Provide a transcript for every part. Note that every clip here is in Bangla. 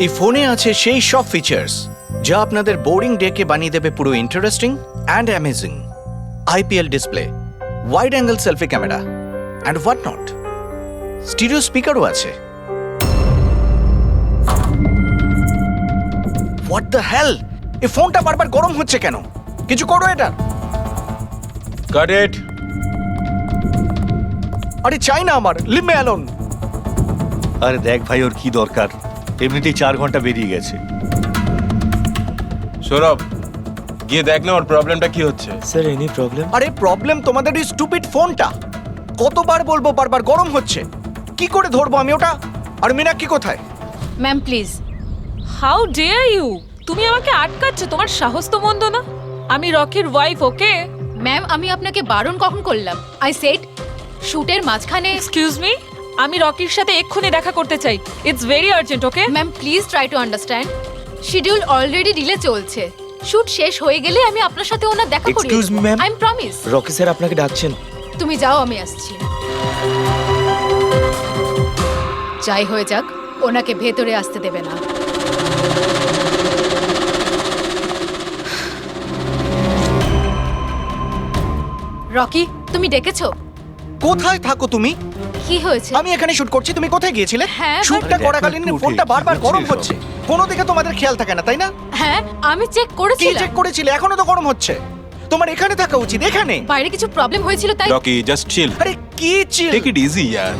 এই ফোনে আছে সেই সব ফিচার্স যা আপনাদের বোরিং ডেকে বানিয়ে দেবে পুরো interesting and amazing. IPL display, wide angle selfie camera and what not. Stereo স্পিকারও আছে। হোয়াট দ্য হেল, এই ফোনটা বারবার গরম হচ্ছে কেন? কিছু করো এটা। Got it. আরে চাই না আমার, লিভ মি অ্যালোন। আরে দেখ ভাই, ওর কি দরকার? এমনিতেই 4 ঘন্টা বেরিয়ে গেছে। সৌরভ, গিয়ে দেখ না ওর প্রবলেমটা কি হচ্ছে। Sir any problem? আরে প্রবলেম তোমাদের এই স্টুপিড ফোনটা। কতবার বলবো, বারবার গরম হচ্ছে। কি করে ধরবো আমি ওটা? আর মীনাক্ষী কোথায়? Ma'am please. How dare you! তুমি আমাকে আটকাচ্ছ? তোমার সাহস তো মন্দ না। আমি রকির ওয়াইফ, ওকে? ম্যাম আমি আপনাকে বারণ কখন করলাম? আই সেড শুটের মাঝখানে। এক্সকিউজ মি, আমি রকির সাথে এক্ষুনি দেখা করতে চাই। It's very urgent, okay? Ma'am please try to understand. Schedule already delay চলছে। শুট শেষ হয়ে গেলে আমি আপনার সাথে ওনার দেখা করিয়ে Excuse me, ma'am? I am promise. Rocky sir আপনাকে ডাকছেন। তুমি যাও, আমি আসছি। যাই হয়ে যাক, ওনাকে ভেতরে আসতে দেবে না। রকি, তুমি ডেকেছো? কোথায় থাকো তুমি? কি হয়েছে? আমি এখানে শুট করছি, তুমি কোথায় গিয়েছিলে? হ্যাঁ, শুটটা but- করাকালীন একটু ফোনটা উঠে, বারবার কি গরম হচ্ছে হচ্ছে। কোনো দিকে তোমাদের খেয়াল থাকে না, তাই না? হ্যাঁ আমি চেক কি করেছিলাম। চেক করেছিলে? এখনো তো গরম হচ্ছে। তোমার এখানে থাকা উচিত, এখানে। বাইরে কিছু প্রবলেম হয়েছিল তাই। রকি, জাস্ট চিল, আরে কি চিল? টেক ইট ইজি ইয়ার।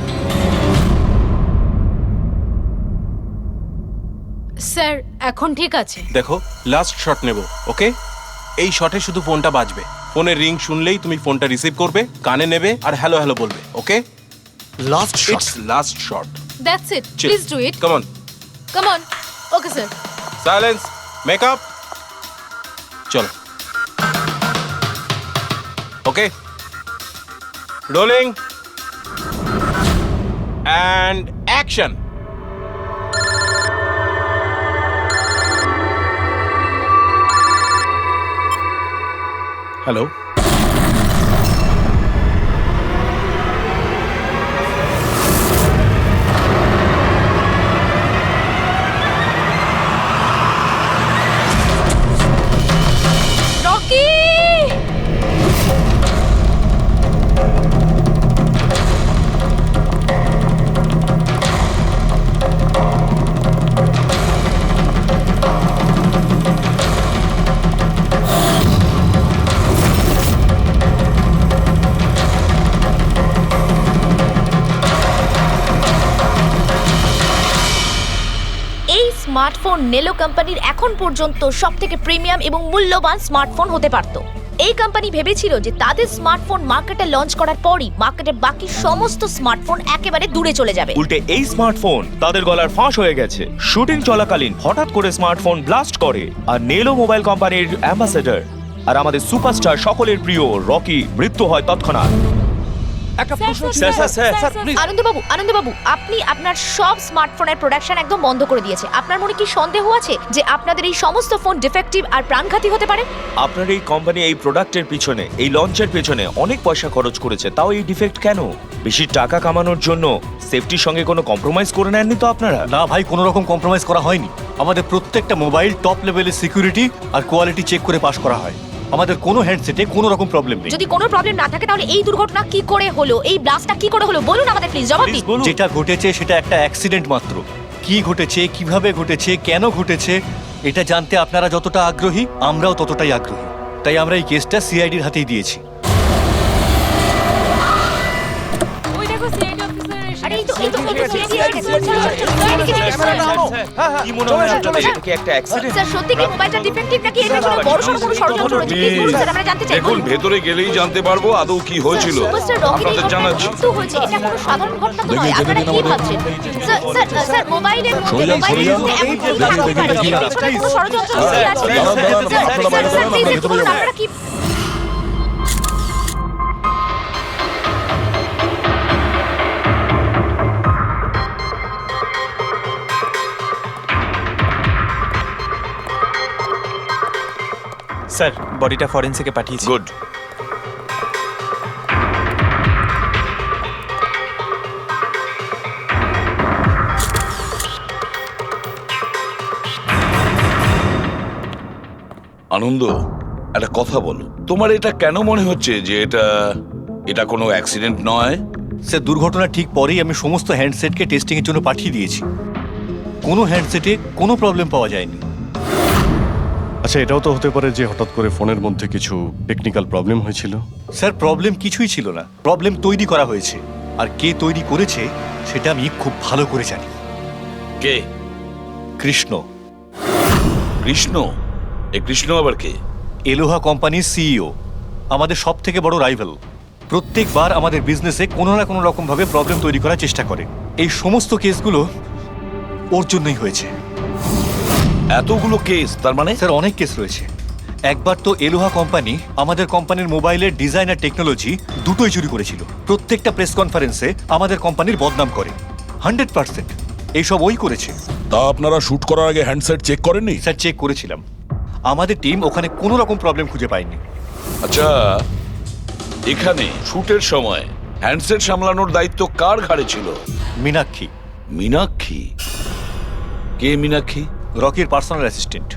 স্যার এখন ঠিক আছে। দেখো, লাস্ট শট নেব, ওকে? এই শটে শুধু ফোনটা বাজবে। ফোনের রিং শুনলেই তুমি ফোনটা রিসিভ করবে, কানে নেবে আর হ্যালো হ্যালো বলবে, okay? Last shot. It's last shot. That's it, please do it. Come on, come on. Okay sir. Silence, makeup, চলো। Okay, rolling and action. Hello. Rocky! এই স্মার্টফোন নেলো কোম্পানির এখন পর্যন্ত সবথেকে প্রিমিয়াম এবং মূল্যবান স্মার্টফোন হতে পারত। এই কোম্পানি ভেবেছিল যে তাদের স্মার্টফোন মার্কেটে লঞ্চ করার পরই মার্কেটের বাকি সমস্ত স্মার্টফোন একেবারে দূরে চলে যাবে। উল্টে এই স্মার্টফোন তাদের গলার ফাঁস হয়ে গেছে। শুটিং চলাকালীন হঠাৎ করে স্মার্টফোন ব্লাস্ট করে আর নেলো মোবাইল কোম্পানির অ্যাম্বাসেডর আর আমাদের সুপারস্টার সকলের প্রিয় রকি মৃত্যু হয় তৎক্ষণাৎ। আনন্দবাবু, আপনি আপনার সব স্মার্টফোনের প্রোডাকশন একদম বন্ধ করে দিয়েছে। আপনার মনে কি সন্দেহ আছে যে আপনাদের এই সমস্ত ফোন ডিফেক্টিভ আর প্রাণঘাতী হতে পারে? আপনার এই কোম্পানি এই প্রোডাক্টের পিছনে, এই লঞ্চের পেছনে অনেক পয়সা খরচ করেছে, তাও এই ডিফেক্ট কেন? বেশি টাকা কামানোর জন্য সেফটির সঙ্গে কোনো কম্প্রোমাইজ করে নেননি তো আপনারা? না ভাই, কোনো রকম কম্প্রোমাইজ করা হয়নি। আমাদের প্রত্যেকটা মোবাইল টপ লেভেলের সিকিউরিটি আর কোয়ালিটি চেক করে পাস করা হয়। আমাদের কোনো হ্যান্ডসেটে কোনো রকম প্রবলেম নেই। যদি কোনো প্রবলেম না থাকে তাহলে এই দুর্ঘটনা কি করে হলো, এই ব্লাস্টটা কি করে হলো বলুন আমাদের প্লিজ, জবাব দিন। যেটা ঘটেছে সেটা একটা অ্যাক্সিডেন্ট মাত্র। কি ঘটেছে, কিভাবে ঘটেছে, কেন ঘটেছে এটা জানতে আপনারা যতটা আগ্রহী, আমরাও ততটাই আগ্রহী। তাই আমরা এই কেসটা সিআইডির হাতেই দিয়েছি। ওই দেখো সিআইডি অফিসার এসে আরে এই তো কি মনে হয় আপনাদের? এটা কি একটা অ্যাক্সিডেন্ট? স্যার সত্যি কি মোবাইলটা ডিফেক্টিভ নাকি এটা কোনো বড়সড় কোনো ষড়যন্ত্র রয়েছে? প্লিজ বলুন স্যার, আমরা জানতে চাই। দেখুন, ভেতরে গেলেই জানতে পারবো আদৌ কি হয়েছিল। সুপারস্টার রকির এই আপনাদের জানাচ্ছি। মৃত্যু হয়েছে, এটা কোনো সাধারণ ঘটনা তো নয়। আপনারা কি ভাবছেন? স্যার মোবাইলের মধ্যে এমন কি থাকতে পারে? এটা কোনো ষড়যন্ত্র লুকিয়ে আছে। স্যার প্লিজ একটু বলুন আপনারা কি। স্যার বডিটা ফরেন্সিকে পাঠিয়েছি। গুড। আনন্দ, একটা কথা বলো, তোমার এটা কেন মনে হচ্ছে যে এটা কোনো অ্যাক্সিডেন্ট নয়? স্যার, দুর্ঘটনার ঠিক পরেই আমি সমস্ত হ্যান্ডসেটকে টেস্টিংয়ের জন্য পাঠিয়ে দিয়েছি। কোনো হ্যান্ডসেটে কোনো প্রবলেম পাওয়া যায়নি। আচ্ছা, এটাও তো হতে পারে যে হঠাৎ করে ফোনের মধ্যে কিছু টেকনিক্যাল প্রবলেম হয়েছিল। স্যার, প্রবলেম কিছুই ছিল না, প্রবলেম তৈরি করা হয়েছে। আর কে তৈরি করেছে সেটা আমি খুব ভালো করে জানি। কে? কৃষ্ণ। কৃষ্ণ? এই কৃষ্ণ আবার কে? এলোহা কোম্পানির সিইও, আমাদের সব থেকে বড় রাইভাল। প্রত্যেকবার আমাদের বিজনেসে কোনো না কোনো রকম ভাবে প্রবলেম তৈরি করার চেষ্টা করে। এই সমস্ত কেসগুলো ওর জন্যই হয়েছে। এতগুলো কেস? তার মানে স্যার, অনেক কেস রয়েছে। একবার তো এলোহা কোম্পানি আমাদের কোম্পানির মোবাইলের ডিজাইন আর টেকনোলজি দুটোই চুরি করেছিল। প্রত্যেকটা প্রেস কনফারেন্সে আমাদের কোম্পানির বদনাম করে। 100% এইসব ওই করেছে। তা আপনারা শুট করার আগে হ্যান্ডসেট চেক করেননি? স্যার, চেক করেছিলাম। আমাদের টিম ওখানে কোনো রকম প্রবলেম খুঁজে পায়নি। আচ্ছা, এখানে শুটের সময় হ্যান্ডসেট সামলানোর দায়িত্ব কার ঘাড়ে ছিল? মীনাক্ষী। মীনাক্ষী? কে মীনাক্ষী? রকির পার্সোনাল অ্যাসিস্ট্যান্ট।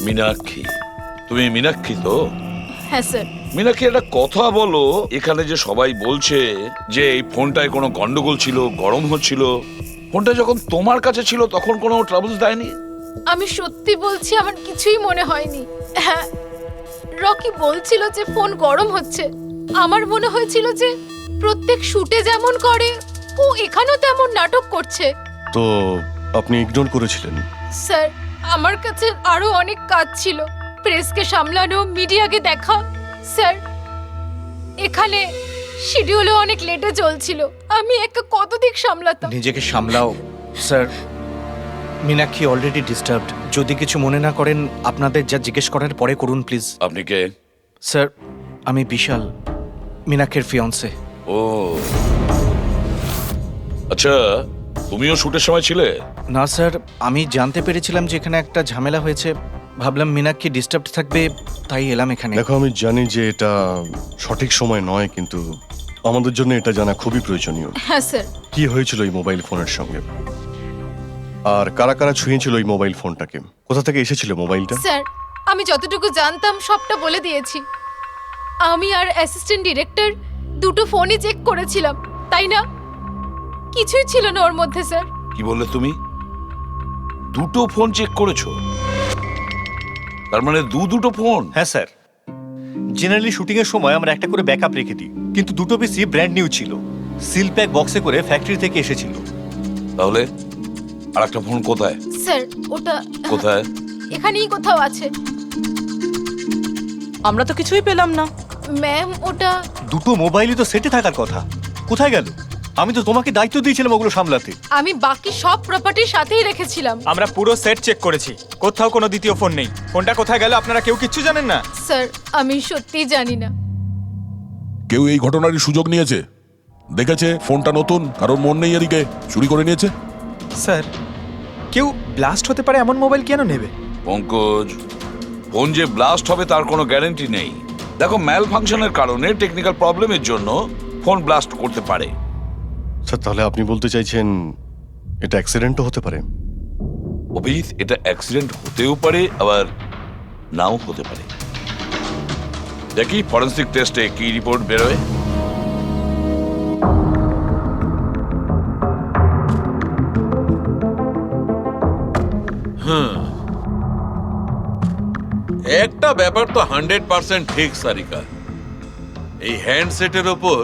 মীনাক্ষী? তুমি মীনাক্ষী তো? হ্যাঁ স্যার। মীনাক্ষী, একটা কথা বলো, এখানে যে সবাই বলছে যে এই ফোনটায় কোনো গন্ডগোল ছিল, গরম হচ্ছিল, ফোনটা যখন তোমার কাছে ছিল তখন কোনো ট্রাবলস দেয়নি? আমি সত্যি বলছি, আমার কিছুই মনে হয়নি। হ্যাঁ, রকি বলছিল যে ফোন গরম হচ্ছে। আমার মনে হয়েছিল যে প্রত্যেক শুটে যেমন করে ও এখানেও তেমন নাটক করছে। তো আপনি ইগনোর করেছিলেন? স্যার, আমার কাছে আরো অনেক কাজ ছিল। প্রেসকে সামলানো, মিডিয়াকে দেখা। স্যার, এখানে শিডিউলও অনেক লেটে চলছিল। আমি একা কত দিক সামলাতাম। নিজেকে সামলাও স্যার। Meenakshi already disturbed. যদি কিছু মনে না করেন, আপনাদের যা জিজ্ঞেস করার পরে করুন প্লিজ। আপনি কে? স্যার, আমি বিশাল, মীনাক্ষীর ফিয়ন্সে। ও আচ্ছা, তুমিও শুটের সময় ছিলে? না স্যার, আমি জানতে পেরেছিলাম যে এখানে একটা ঝামেলা হয়েছে। ভাবলাম মীনাক্ষী ডিস্টার্বড থাকবে, তাই এলাম এখানে। দেখো, আমি জানি যে এটা সঠিক সময় নয়, কিন্তু আমাদের জন্য এটা জানা খুবই প্রয়োজনীয়। হ্যাঁ স্যার। কি হয়েছিল এই মোবাইল ফোনের সঙ্গে, আর কারা কারা ছুঁয়েছিল এই মোবাইল ফোনটাকে, কোথা থেকে এসেছিল মোবাইলটা? স্যার, আমি যতটুকু জানতাম সবটা বলে দিয়েছি। আমি আর অ্যাসিস্ট্যান্ট ডিরেক্টর দুটো ফোনই চেক করেছিলাম, তাই না? কিছুই ছিল না ওর মধ্যে স্যার। কি বললে তুমি? দুটো ফোন চেক করেছো? তার মানে দুটো ফোন? হ্যাঁ স্যার, জেনারেলি শুটিং এর সময় আমরা একটা করে ব্যাকআপ রেখে দিই, কিন্তু দুটো পিসি ব্র্যান্ড নিউ ছিল, সিল প্যাক বক্সে করে ফ্যাক্টরি থেকে এসেছিল। তাহলে আর একটা ফোন কোথায়? স্যার, ওটা কোথায়? এখানেই কোথাও আছে। আমরা তো কিছুই পেলাম না। ম্যাম, ওটা দুটো মোবাইলই তো সেটে থাকার কথা, কোথায় গেল? আমি তো তোমাকে দায়িত্ব দিয়েছিলাম ওগুলো সামলাতে। আমি বাকি সব প্রপার্টির সাথেই রেখেছিলাম। আমরা পুরো সেট চেক করেছি, কোথাও কোনো দ্বিতীয় ফোন নেই। ফোনটা কোথায় গেল আপনারা কেউ কিচ্ছু জানেন না? স্যার, আমি সত্যিই জানি না। কেউ এই ঘটনার সুযোগ নিয়েছে? দেখেছে ফোনটা নতুন, কারোর মন নেই এদিকে, চুরি করে নিয়েছে? স্যার, কেউ ব্লাস্ট হতে পারে এমন মোবাইল কেন নেবে? পঙ্কজ, ফোন যে ব্লাস্ট হবে তার কোনো গ্যারান্টি নেই। দেখো, ম্যাল ফাংশনের কারণে, টেকনিক্যাল প্রবলেমের জন্য ফোন ব্লাস্ট করতে পারে। স্যার, তাহলে আপনি বলতে চাইছেন এটা অ্যাক্সিডেন্টও হতে পারে? অভিজিৎ, এটা অ্যাক্সিডেন্ট হতেও পারে, আবার নাও হতে পারে। দেখি ফরেন্সিক টেস্টে কি রিপোর্ট বেরোয়। একটা ব্যাপার তো 100% ঠিক সারিকা, এই হ্যান্ডসেটের ওপর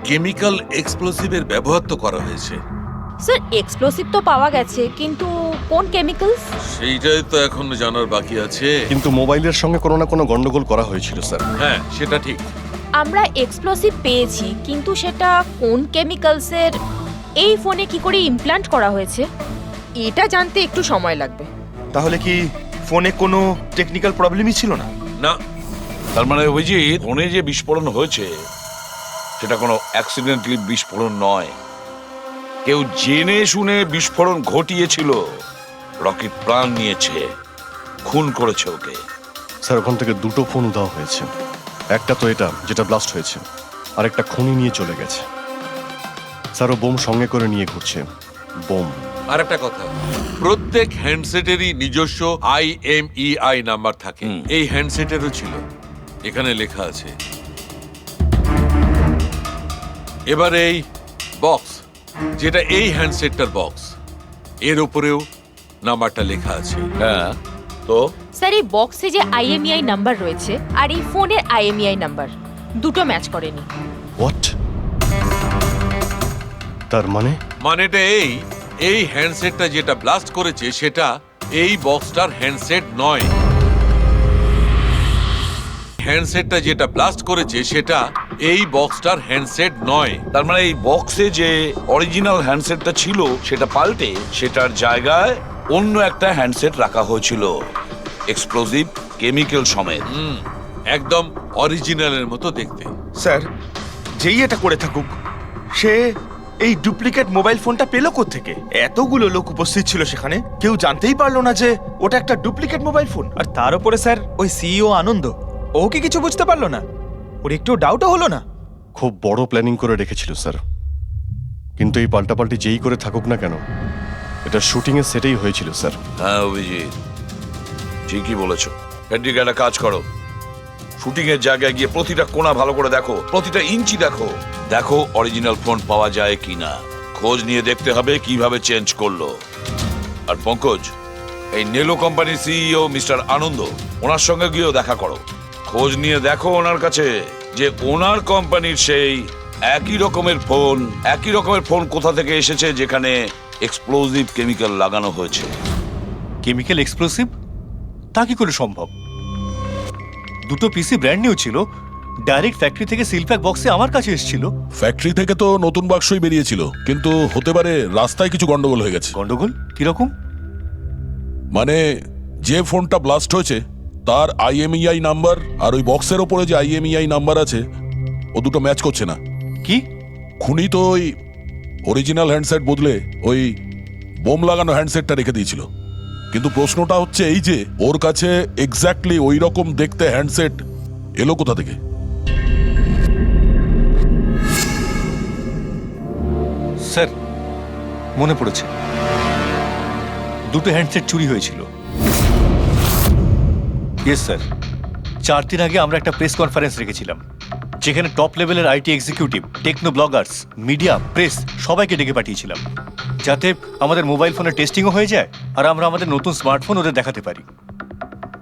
কেমিক্যাল এক্সপ্লোসিভের ব্যবহার তো করা হয়েছে। স্যার, এক্সপ্লোসিভ তো পাওয়া গেছে, কিন্তু কোন কেমিক্যালস সেইটাই তো এখনো জানার বাকি আছে। কিন্তু মোবাইলের সঙ্গে কোনো না কোনো গন্ডগোল করা হয়েছিল স্যার। হ্যাঁ, সেটা ঠিক। আমরা এক্সপ্লোসিভ পেয়েছি, কিন্তু সেটা কোন কেমিক্যালসের, এই ফোনে কি করে ইমপ্ল্যান্ট করা হয়েছে, এটা জানতে একটু সময় লাগবে। তাহলে কি ফোনে কোনো টেকনিক্যাল প্রবলেমই ছিল না? না। তার মানে অভিজিৎ, ফোনে যে বিস্ফোরণ হয়েছে সেটা কোনো অ্যাক্সিডেন্টালি বিস্ফোরণ নয়। কেউ জেনে শুনে বিস্ফোরণ ঘটিয়েছিল, রকির প্রাণ নিয়েছে, খুন করেছে ওকে। স্যার, ওখান থেকে দুটো ফোন দেওয়া হয়েছে। একটা তো এটা যেটা ব্লাস্ট হয়েছে, আর একটা খুনি নিয়ে চলে গেছে। স্যার, ও বোম সঙ্গে করে নিয়ে ঘুরছে। বোম আর একটা কথা, প্রত্যেক হ্যান্ডসেটেরই নিজস্ব IMEI নাম্বার থাকে। এই হ্যান্ডসেটেরও ছিল, এখানে লেখা আছে। এবার এই বক্স, যেটা এই হ্যান্ডসেটটার বক্স, এর উপরেও নাম্বারটা লেখা আছে। হ্যাঁ, তো স্যার এই বক্সে যে IMEI নাম্বার রয়েছে আর এই ফোনের IMEI নাম্বার দুটো ম্যাচ করেনি। হোয়াট? তার মানে মানেটা এই হ্যান্ডসেটটা যেটা ব্লাস্ট করেছে সেটা এই বক্সটার হ্যান্ডসেট নয়। হ্যান্ডসেটটা যেটা ব্লাস্ট করেছে সেটা এই বক্সটার হ্যান্ডসেট নয়। তার মানে এই বক্সে যে অরিজিনাল হ্যান্ডসেটটা ছিল সেটা পাল্টে সেটার জায়গায় অন্য একটা হ্যান্ডসেট রাখা হয়েছিল, এক্সপ্লোসিভ কেমিক্যাল সমেত। একদম অরিজিনালের মতো দেখতে। স্যার, যেই এটা করে থাকুক, সে এই ডুপ্লিকেট মোবাইল ফোনটা পেলো কোত্থেকে? এতগুলো লোক উপস্থিত ছিল সেখানে, কেউ জানতেই পারলো না যে ওটা একটা ডুপ্লিকেট মোবাইল ফোন। আর তার উপরে স্যার ওই সিইও আনন্দ, ও কি কিছু বুঝতে পারলো না? ওর একটু ডাউটও হলো না? খুব বড় প্ল্যানিং করে রেখেছিল স্যার, কিন্তু এই পাল্টাপাল্টি যেই করে থাকুক না কেন, এটা শুটিং এর সেটেই হয়েছিল স্যার। হ্যাঁ অভিজিৎ, ঠিকই বলেছো। ফেডরিক, একটা কাজ করো, শুটিং এর জায়গায় গিয়ে প্রতিটা কোণা ভালো করে দেখো, প্রতিটা ইঞ্চি দেখো, দেখো অরিজিনাল ফোন পাওয়া যায় কিনা। খোঁজ নিয়ে দেখতে হবে কিভাবে চেঞ্জ করলো। আর পঙ্কজ, এই নেলো কোম্পানির সিইও মিস্টার আনন্দ, ওনার সঙ্গে গিয়েও দেখা করো। খোঁজ নিয়ে দেখো ওনার কাছে যে ওনার কোম্পানির সেই একই রকমের ফোন কোথা থেকে এসেছে যেখানে এক্সপ্লোসিভ কেমিক্যাল লাগানো হয়েছে। Chemical explosive? তা কি করে সম্ভব? দুটো পিসি ব্র্যান্ড নিউ ছিল, ডাইরেক্ট ফ্যাক্টরি থেকে সিলপ্যাক বক্সে আমার কাছে এসেছিল। ফ্যাক্টরি থেকে তো নতুন বাক্সই বেরিয়েছিল, কিন্তু হতে পারে রাস্তায় কিছু গন্ডগোল হয়ে গেছে। গন্ডগোল কিরকম? মানে যে ফোনটা ব্লাস্ট হয়েছে তার IMEI নাম্বার আর ওই বক্সের ওপরে যে IMEI নাম্বার আছে ও দুটো ম্যাচ করছে না। কি? খুনি তো ওই অরিজিনাল হ্যান্ডসেট বদলে ওই বোম লাগানো হ্যান্ডসেটটা রেখে দিয়েছিল। কিন্তু প্রশ্নটা হচ্ছে এই যে ওর কাছে এক্স্যাক্টলি ওই রকম দেখতে হ্যান্ডসেট এলো কোথা থেকে? স্যার, মনে পড়েছে, দুটো হ্যান্ডসেট চুরি হয়েছিল। ইয়েস স্যার, 4 দিন আগে আমরা একটা প্রেস কনফারেন্স রেখেছিলাম, যেখানে টপ লেভেলের IT executive, techno bloggers, media, press সবাইকে ডেকে পাঠিয়েছিলাম, যাতে আমাদের মোবাইল ফোনের টেস্টিংও হয়ে যায় আর আমরা আমাদের নতুন স্মার্টফোন ওদের দেখাতে পারি।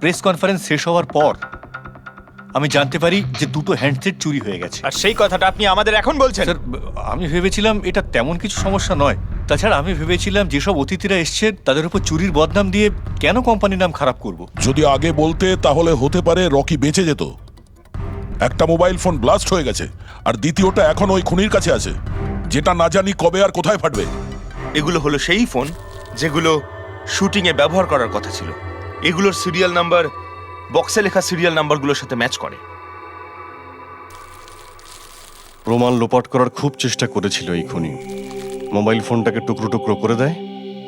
প্রেস কনফারেন্স শেষ হওয়ার পর আমি জানতে পারি যে দুটো হ্যান্ডসেট চুরি হয়ে গেছে। আর সেই কথাটা আপনি আমাদের এখন বলছেন? স্যার, আমি ভেবেছিলাম এটা তেমন কিছু সমস্যা নয়। তাছাড়া আমি ভেবেছিলাম যেসব অতিথিরা এসছে তাদের উপর চুরির বদনাম দিয়ে কেন কোম্পানির নাম খারাপ করব। যদি আগে বলতে তাহলে হতে পারে রকি বেঁচে যেত। একটা মোবাইল ফোন ব্লাস্ট হয়ে গেছে আর দ্বিতীয়টা এখন ওই খুনির কাছে আছে, যেটা না জানি কবে আর কোথায় ফাটবে। এগুলো হলো সেই ফোন যেগুলো শুটিংয়ে ব্যবহার করার কথা ছিল। এগুলোর সিরিয়াল নাম্বার বক্সে লেখা সিরিয়াল নাম্বারগুলোর সাথে ম্যাচ করে। প্রমাণ লোপাট করার খুব চেষ্টা করেছিল এই খুনি। মোবাইল ফোনটাকে টুকরো টুকরো করে দেয়,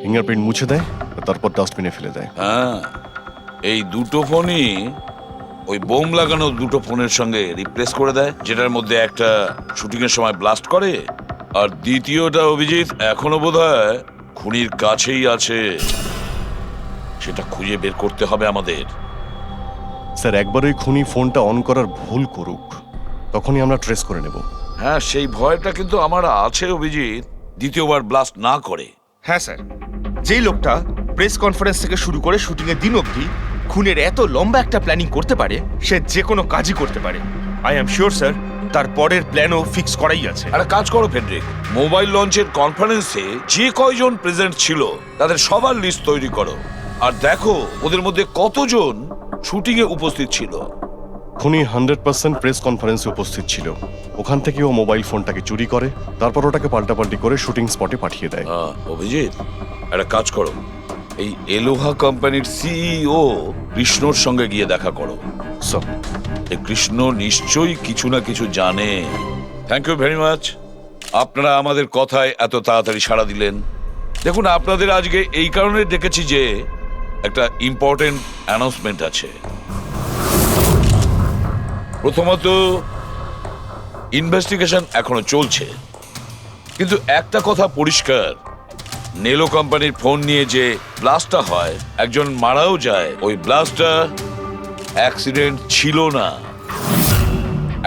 ফিঙ্গারপ্রিন্ট মুছে দেয়, আর তারপর ডাস্টবিনে ফেলে দেয়। হ্যাঁ, এই দুটো ফোনই ওই বোম লাগানো দুটো ফোনের সঙ্গে রিপ্লেস করে দেয়, যেটার মধ্যে একটা শুটিং এর সময় ব্লাস্ট করে আর দ্বিতীয়টা অভিজিৎ এখনো বোধহয় খুনির কাছেই আছে। সেটা খুঁজে বের করতে হবে আমাদের। স্যার, একবার ওই খুনি ফোনটা অন করার ভুল করুক, তখনই আমরা ট্রেস করে নেব। হ্যাঁ, সেই ভয়টা কিন্তু আমার আছে অভিজিৎ, দ্বিতীয়বার ব্লাস্ট না করে। হ্যাঁ স্যার, যেই লোকটা প্রেস কনফারেন্স থেকে শুরু করে শুটিংয়ের দিন অবধি খুনের এত লম্বা একটা প্ল্যানিং করতে পারে, সে যে কোনো কাজই করতে পারে। আই অ্যাম শিওর স্যার, তার পরের প্ল্যানও ফিক্স করাই আছে। একটা কাজ করো ফেডরিক, মোবাইল লঞ্চের কনফারেন্সে যে কয়জন প্রেজেন্ট ছিল তাদের সবার লিস্ট তৈরি করো আর দেখো ওদের মধ্যে কতজন শুটিং এ উপস্থিত ছিল। খুনি 100% প্রেস কনফারেন্সে উপস্থিত ছিল। ওখান থেকে ও মোবাইল ফোনটাকে চুরি করে, তারপর ওটাকে পাল্টাপাল্টি করে শুটিং স্পটে পাঠিয়ে দেয়। অভিজিৎ, একটা কাজ করো, এই এলোহা কোম্পানির সিইও কৃষ্ণর সঙ্গে গিয়ে দেখা করো। স্যার, এই কৃষ্ণ নিশ্চয়ই কিছু না কিছু জানে। থ্যাংক ইউ ভেরি মাচ, আপনারা আমাদের কথায় এত তাড়াতাড়ি সাড়া দিলেন। দেখুন, আপনাদের আজকে এই কারণে ডেকেছি যে একটা ইম্পর্টেন্ট অ্যানাউন্সমেন্ট আছে। প্রথমত, ইনভেস্টিগেশন এখনো চলছে, কিন্তু একটা কথা পরিষ্কার, নেলো কোম্পানির ফোন নিয়ে যে ব্লাস্টটা হয়, একজন মারাও যায়, ওই ব্লাস্টটা অ্যাক্সিডেন্ট ছিল না,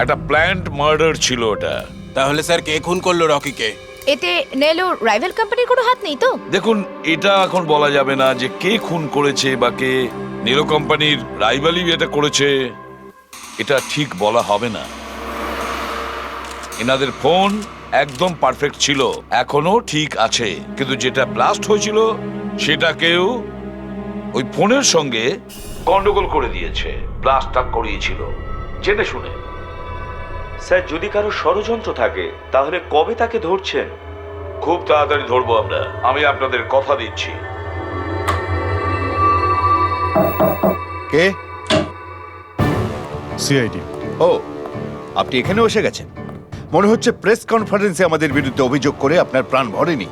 একটা প্ল্যান্ড মার্ডার ছিল ওটা। তাহলে স্যার কে খুন করলো রকিকে? এতে নেলো রাইভাল কোম্পানির কোনো হাত নেই তো? দেখুন, এটা এখন বলা যাবে না যে কে খুন করেছে বা কে নেলো কোম্পানির রাইভালি এটা করেছে, এটা ঠিক বলা হবে না। এনাদের ফোন একদম পারফেক্ট ছিল, এখনো ঠিক আছে, কিন্তু যেটা ব্লাস্ট হয়েছিল সেটা কেউ ওই ফোনের সঙ্গে গন্ডগোল করে দিয়েছে, ব্লাস্টটা করিয়েছিল জেনে শুনে। স্যার, যদি কারো ষড়যন্ত্র থাকে তাহলে কবে তাকে ধরছেন? খুব তাড়াতাড়ি ধরবো আমরা, আমি আপনাদের কথা দিচ্ছি। কে? সিআইডি। ও, আপনি এখানেও এসে গেছেন। মনে হচ্ছে প্রেস কনফারেন্সে আমাদের বিরুদ্ধে অভিযোগ করে আপনার প্রাণ ভরেনি।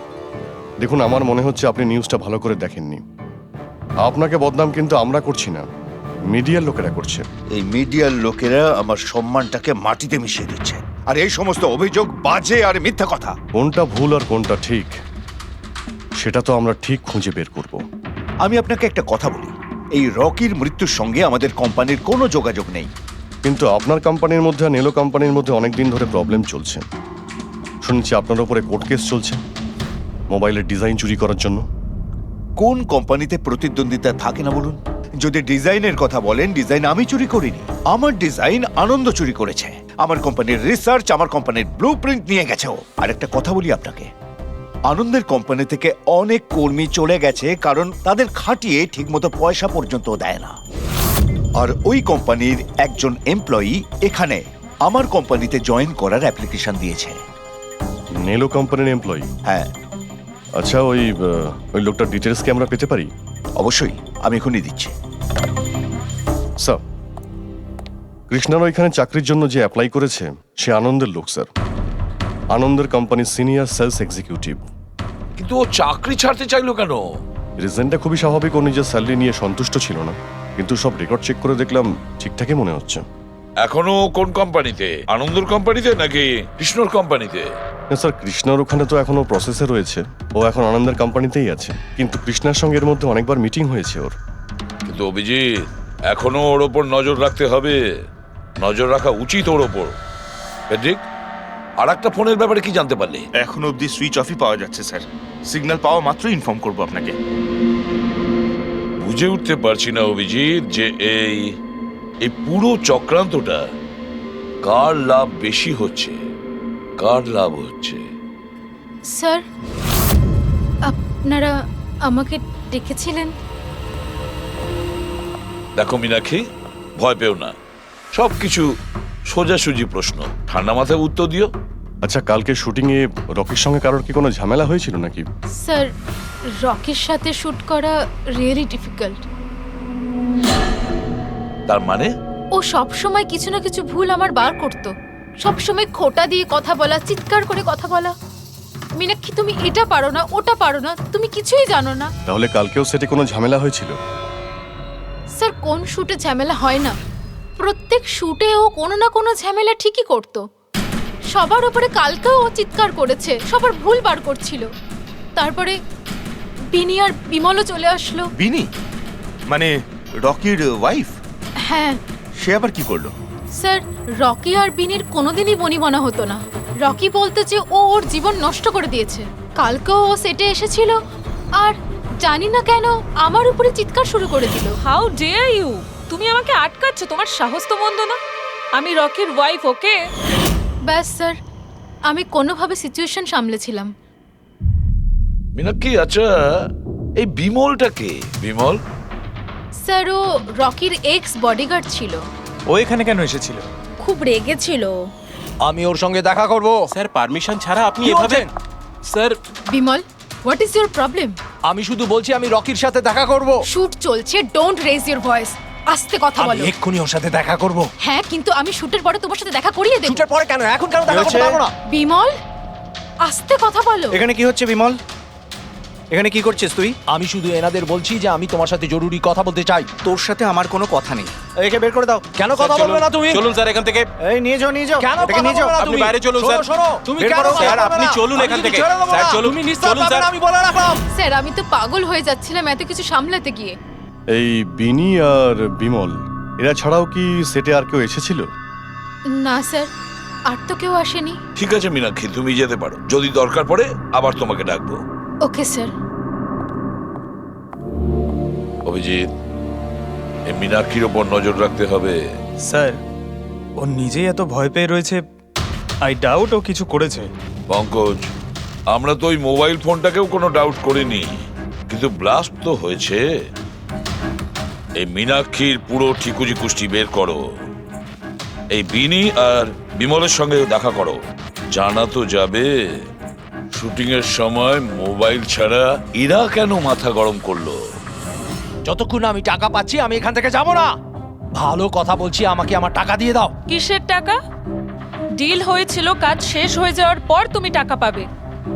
দেখুন, আমার মনে হচ্ছে আপনি নিউজটা ভালো করে দেখেননি। আপনাকে বদনাম কিন্তু আমরা করছি না, মিডিয়ার লোকেরা করছে। এই মিডিয়ার লোকেরা আমার সম্মানটাকে মাটিতে মিশিয়ে দিচ্ছে, আর এই সমস্ত অভিযোগ বাজে আর মিথ্যা কথা। কোনটা ভুল আর কোনটা ঠিক সেটা তো আমরা ঠিক খুঁজে বের করব। আমি আপনাকে একটা কথা বলি, এই রকির মৃত্যুর সঙ্গে আমাদের কোম্পানির কোনো যোগাযোগ নেই। কিন্তু আপনার কোম্পানির মধ্যে আর নেলো কোম্পানির মধ্যে অনেক দিন ধরে প্রবলেম চলছে। শুনছি আপনার উপরে কোর্ট কেস চলছে মোবাইলের ডিজাইন চুরি করার জন্য। কোন কোম্পানিতে প্রতিদ্বন্দ্বিতা থাকে না বলুন? যদি ডিজাইনের কথা বলেন, ডিজাইন আমি চুরি করিনি, আমার ডিজাইন আনন্দ চুরি করেছে। আমার কোম্পানির রিসার্চ, আমার কোম্পানির ব্লুপ্রিন্ট নিয়ে গেছে ও। আর একটা কথা বলি আপনাকে, আনন্দের কোম্পানি থেকে অনেক কর্মী চলে গেছে কারণ তাদের খাটিয়ে ঠিকমতো পয়সা পর্যন্ত দেয় না। আর ওই কোম্পানির একজন এমপ্লয়ি এখানে আমার কোম্পানিতে জয়েন করার অ্যাপ্লিকেশন দিয়েছে। নেলো কোম্পানির এমপ্লয়ি? হ্যাঁ। আচ্ছা, ওই লোকটার ডিটেলস কি আমরা পেতে পারি? অবশ্যই, আমি এখনই দিচ্ছি। স্যার, কৃষ্ণার ওইখানে চাকরির জন্য যে অ্যাপ্লাই করেছে সে আনন্দের লোক স্যার, আনন্দের কোম্পানির সিনিয়র সেলস এক্সিকিউটিভ। কিন্তু ও চাকরি ছাড়তে চাইলো কেন? রিজনটা খুবই স্বাভাবিক, ও নিজের স্যালারি নিয়ে সন্তুষ্ট ছিল না, কিন্তু সব রেকর্ড চেক করে দেখলাম ঠিকঠাকই মনে হচ্ছে। এখনো কোন কোম্পানিতে? আনন্দের কোম্পানিতে নাকি কৃষ্ণর কোম্পানিতে? না স্যার, কৃষ্ণার ওখানে তো এখনো প্রসেসে রয়েছে, ও এখন আনন্দের কোম্পানিতেই আছে, কিন্তু কৃষ্ণার সঙ্গে এর মধ্যে অনেকবার মিটিং হয়েছে ওর। কিন্তু অভিজিৎ, এখনো ওর ওপর নজর রাখতে হবে, নজর রাখা উচিত ওর ওপর। ঠিক। আর একটা ফোনের ব্যাপারে কি জানতে পারলি? এখনো অবধি সুইচ অফই পাওয়া যাচ্ছে স্যার, সিগন্যাল পাওয়া মাত্রই ইনফর্ম করবো আপনাকে। বুঝে উঠতে পারছি না অভিজিৎ যে এই পুরো চক্রান্তটা কার লাভ বেশি হচ্ছে, কার লাভ হচ্ছে। স্যার, আপনারা আমাকে ডেকেছিলেন? দেখো মীনাক্ষী, ভয় পেও না, সবকিছু সোজাসুজি প্রশ্ন, ঠান্ডা মাথায় উত্তর দিও। আচ্ছা, কালকে শুটিংয়ে রকির সঙ্গে কারোর কি কোনো ঝামেলা হয়েছিল নাকি? স্যার, রকির সাথে শুট করা রিয়েলি ডিফিকাল্ট। তার মানে? ও সব সময় কিছু না কিছু ভুল আমার বার করতো, সব সময় খোঁটা দিয়ে কথা বলা, চিৎকার করে কথা বলা। মীনাক্ষী, তুমি এটা পারো না, ওটা পারো না, তুমি কিছুই জানো না। তাহলে কালকেও সেটে কোনো ঝামেলা হয়েছিল? স্যার, কোন শুটে ঝামেলা হয় না? প্রত্যেক শুটে ও কোনো না কোনো ঝামেলা ঠিকই করতো। সবার উপরে কালকেও ও চিৎকার করেছে, সবার ভুল বার করছিল। তারপরে বিনি আর বিমলও চলে আসলো। বিনি মানে রকির ওয়াইফ? হ্যাঁ। সে আবার কি করলো? স্যার, রকি আর বিনির কোনোদিনই বনিবনা হতো না। রকি বলতে যে ও ওর জীবন নষ্ট করে দিয়েছে। কালকেও ও সেটে এসেছিল আর জানি না কেন আমার উপরে চিৎকার শুরু করে দিল। How dare you! তুমি আমাকে আটকাচ্ছ, তোমার সাহস তো মন্দ না। আমি রকির ওয়াইফ, ওকে? ব্যাস স্যার, আমি কোনোভাবে সিচুয়েশন সামলেছিলাম। মীনাক্ষী, আচ্ছা এই বিমলটা কে? বিমল? স্যার, ও রকির এক্স বডিগার্ড ছিল। ও এখানে কেন এসেছিল? খুব রেগেছিল। আমি ওর সঙ্গে দেখা করব। স্যার, পারমিশন ছাড়া আপনি এভাবে? Sir, Bimal, what is your problem? আমি শুধু বলছি আমি রকির সাথে দেখা করব। শুট চলছে, ডোন্ট রেজ ইওর ভয়েস। আস্তে কথা বলো। আমি এক্ষুনি ওর সাথে দেখা করব। হ্যাঁ, কিন্তু আমি শুটের পরে তোমার সাথে দেখা করিয়ে দেব। শুটের পরে কেন? এখন কেন দেখা করতে পারবো না? বিমল, আস্তে কথা বলো। এখানে কি হচ্ছে বিমল? এখানে কি করছিস তুই? আমি শুধু এনাদের বলছি যে আমি তোমার সাথে জরুরি কথা বলতে চাই। তোর সাথে আমার কোনো কথা নেই। একে বের করে দাও। কেন কথা বলবে না তুমি? চলুন স্যার এখান থেকে। এই নিয়ে যাও, নিয়ে যাও। কেন এটাকে কথা নিয়ে যাও। বলবে না আপনি তুমি? বাইরে চলুন, শোনো, স্যার। শোনো, তুমি বের কেন করো, কথা স্যার, বলবে আপনি না? চলুন আমি এখান কিন্তু থেকে। ছেড়ে দেবো স্যার, না। চলুন। তুমি নিস্তার চলুন, পাবে স্যার। না, আমি বলে রাখলাম। স্যার আমি তো পাগল হয়ে যাচ্ছিলাম এত কিছু সামলাতে গিয়ে। এই বিনি আর বিমল এরা ছাড়াও কি সেটে আর কেউ এসেছিল? না স্যার, আর তো কেউ আসেনি। ঠিক আছে মীনাক্ষী, তুমি যেতে পারো। যদি দরকার পড়ে আবার তোমাকে ডাকবো। Okay sir. অভিজিৎ, এই মীনাক্ষীর ওপর নজর রাখতে হবে। স্যার ও নিজেই এত ভয় পেয়ে রয়েছে, আই ডাউট ও কিছু করেছে। পঙ্কজ, আমরা তো ওই মোবাইল ফোনটাকেও কোনো ডাউট করিনি, কিন্তু ব্লাস্ট তো হয়েছে। এই মীনাক্ষীর পুরো ঠিকুজি কুষ্টি বের করো। এই বিনি আর বিমলের সঙ্গে দেখা করো। জানা তো যাবে শুটিং এর সময় মোবাইল ছাড়া এরা কেন মাথা গরম করলো। যতক্ষণ আমি টাকা পাচ্ছি আমি এখান থেকে যাব না। ভালো কথা বলছি, আমাকে আমার টাকা দিয়ে দাও। কিসের টাকা? ডিল হয়েছিল, কাজ শেষ হয়ে যাওয়ার পর তুমি টাকা পাবে।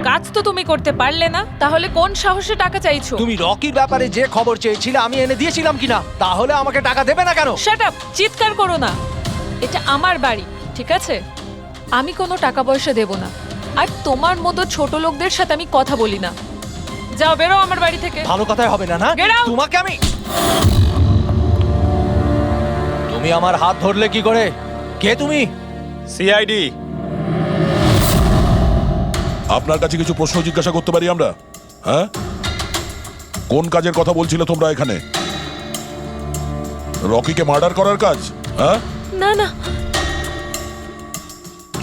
কাজ তো তুমি করতে পারলে না, তাহলে কোন সাহসে টাকা চাইছো? তুমি রকির ব্যাপারে যে খবর চেয়েছিলে আমি এনে দিয়েছিলাম কিনা? তাহলে আমাকে টাকা দেবে না কেন? শাট আপ, চিৎকার করো না। এটা আমার বাড়ি, ঠিক আছে? আমি কোনো টাকা পয়সা দেব না, আর তোমার মতো ছোট লোকদের সাথে আমি কথা বলি না। যাও, বেরো আমার বাড়ি থেকে। ভালো কথাই হবে না, না? Get out! তোমাকে আমি তুমি আমার হাত ধরলে কি করে? কে তুমি? সিআইডি। আপনার কাছে কিছু প্রশ্ন জিজ্ঞাসা করতে পারি আমরা? হ্যাঁ, কোন কাজের কথা বলছিলে তোমরা এখানে? রকিকে মার্ডার করার কাজ? হ্যাঁ, না না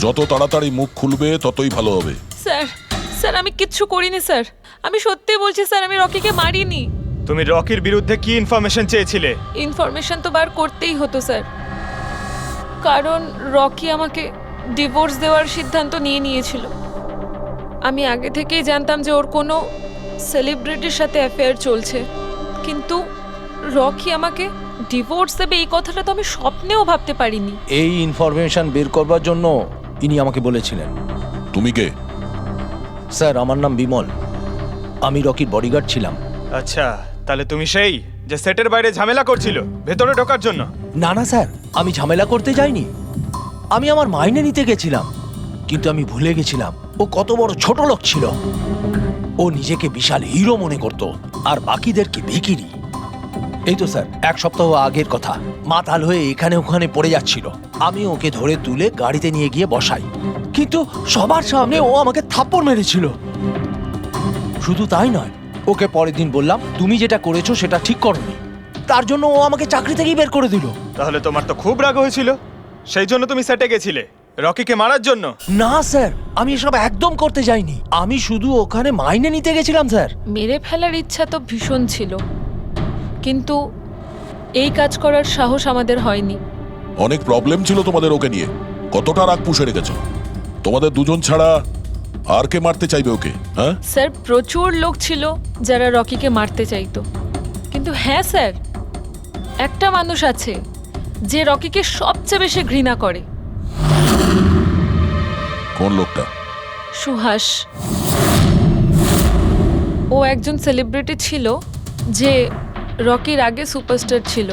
যত তাড়াতাড়ি মুখ খুলবে ততই ভালো হবে। স্যার, স্যার আমি কিচ্ছু করিনি স্যার। আমি সত্যি বলছি স্যার, আমি রকিকে মারিনি। তুমি রকির বিরুদ্ধে কি ইনফরমেশন চেয়েছিলে? ইনফরমেশন তো বার করতেই হতো স্যার, কারণ রকি আমাকে ডিভোর্স দেওয়ার সিদ্ধান্ত নিয়েছিল। আমি আগে থেকেই জানতাম যে ওর কোনো সেলিব্রিটির সাথে অ্যাফেয়ার চলছে, কিন্তু রকি আমাকে ডিভোর্স দেবে এই কথাটা তো আমি স্বপ্নেও ভাবতে পারিনি। এই ইনফরমেশন বের করবার জন্য ইনি আমাকে বলেছিলেন। তুমি কে? স্যার আমার নাম বিমল, আমি রকির বডিগার্ড ছিলাম। আচ্ছা, তাহলে তুমি সেই যে সেটের বাইরে ঝামেলা করছিল ভেতরে ঢোকার জন্য? না না স্যার, আমি ঝামেলা করতে যাইনি। আমি আমার মাইনে নিতে গেছিলাম, কিন্তু আমি ভুলে গেছিলাম ও কত বড় ছোট লোক ছিল। ও নিজেকে বিশাল হিরো মনে করত আর বাকিদেরকে ভিখিরি। এই তো স্যার 1 সপ্তাহ আগের কথা, মাতাল হয়ে এখানে ওখানে পড়ে যাচ্ছিল। আমি ওকে ধরে তুলে গাড়িতে নিয়ে গিয়ে বসাই, কিন্তু সবার সামনে ও আমাকে থাপ্পড় মেরেছিল। শুধু তাই নয়, ওকে পরের দিন বললাম তুমি যেটা করেছো সেটা ঠিক করোনি, তার জন্য ও আমাকে চাকরি থেকেই বের করে দিল। তাহলে তোমার তো খুব রাগ হয়েছিল, সেই জন্য তুমি সেটে গেছিলে রকিকে মারার জন্য? না স্যার, আমি এসব একদম করতে যাইনি। আমি শুধু ওখানে মাইনে নিতে গেছিলাম স্যার। মেরে ফেলার ইচ্ছা তো ভীষণ ছিল, কিন্তু এই কাজ করার সাহস আমাদের হয়নি। অনেক প্রবলেম ছিল তোমাদের ওকে নিয়ে। কতটা রাগ পুষে রেখেছো? তোমাদের দুজন ছাড়া আর কে মারতে চাইবে ওকে? হ্যাঁ স্যার, প্রচুর লোক ছিল যারা রকিকে মারতে চাইতো, কিন্তু হ্যাঁ স্যার, একটা মানুষ আছে যে রকিকে সবচেয়ে বেশি ঘৃণা করে। কোন লোকটা? সুহাস। ও একজন সেলিব্রিটি ছিল যে রকির আগে সুপারস্টার ছিল।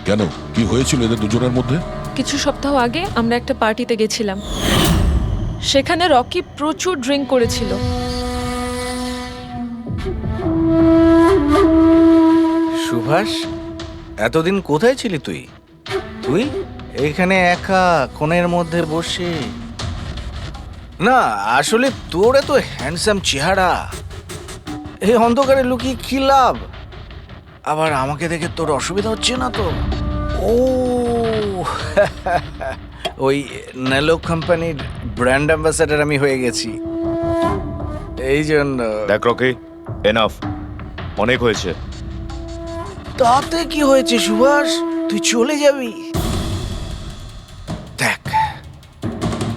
কেন, কি হয়েছিল এদের দুজনের মধ্যে? কিছু সপ্তাহ আগে আমরা একটা পার্টিতে গেছিলাম, সেখানে রকি প্রচুর ড্রিঙ্ক করেছিল। সুভাষ, এতদিন কোথায় ছিলি তুই? তুই এখানে একা কোণের মধ্যে বসে? না আসলে তোর এত হ্যান্ডসাম চেহারা, এই অন্ধকারে লুকিয়ে কি লাভ? আবার আমাকে দেখে তোর অসুবিধা হচ্ছে না তো? ও ওই নেলো কোম্পানির ব্র্যান্ড অ্যাম্বাসেডর আমি হয়ে গেছি, এই জন্য। দেখ রকি, এনাফ, অনেক হয়েছে। তাতে কি হয়েছে সুভাষ, তুই চলে যাবি? দেখ,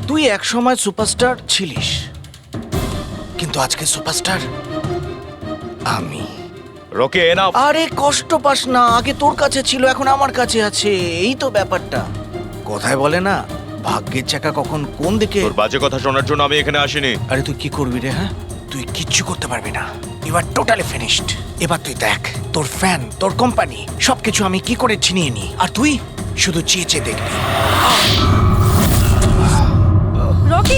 তুই একসময় সুপারস্টার ছিলিস, কিন্তু আজকে সুপারস্টার আমি। Rocky enough. আরে কষ্ট পাস না, আগে তোর কাছে ছিল এখন আমার কাছে আছে, এই তো ব্যাপারটা। কথায় বলে না, ভাগ্যের চাকা কখন কোন দিকে। তোর বাজে কথা শোনার জন্য আমি এখানে আসিনি। আরে তুই কি করবি রে? হ্যাঁ, তুই কিচ্ছু করতে পারবি না। You are totally finished. এবার তুই দেখ তোর ফ্যান, তোর কোম্পানি সবকিছু আমি কি করে ছিনিয়ে নি, আর তুই শুধু চেয়ে চেয়ে দেখবি। রকি